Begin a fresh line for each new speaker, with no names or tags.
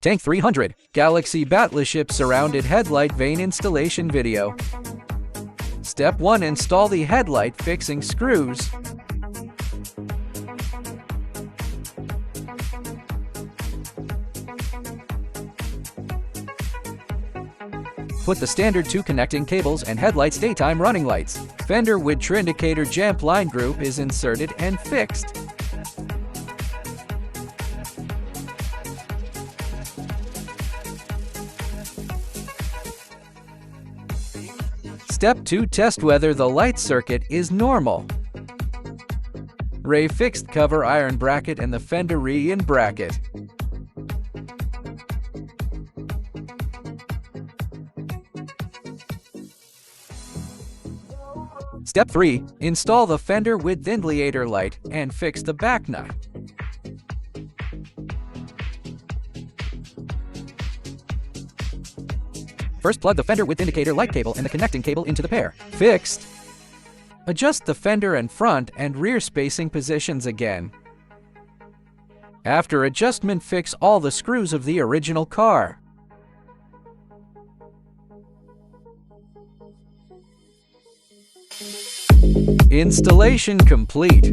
Tank 300, Galaxy Battleship Surrounded Headlight Vane Installation Video. Step 1. Install the headlight fixing screws. Put the standard 2 connecting cables and headlights daytime running lights. Fender with true indicator jump line group is inserted and fixed. Step 2. Test whether the light circuit is normal. Ray fixed cover iron bracket and the fender re-in bracket. Step 3. Install the fender with ventilator light and fix the back nut. First, plug the fender with indicator light cable and the connecting cable into the pair. Fixed. Adjust the fender and front and rear spacing positions again. After adjustment, fix all the screws of the original car. Installation complete.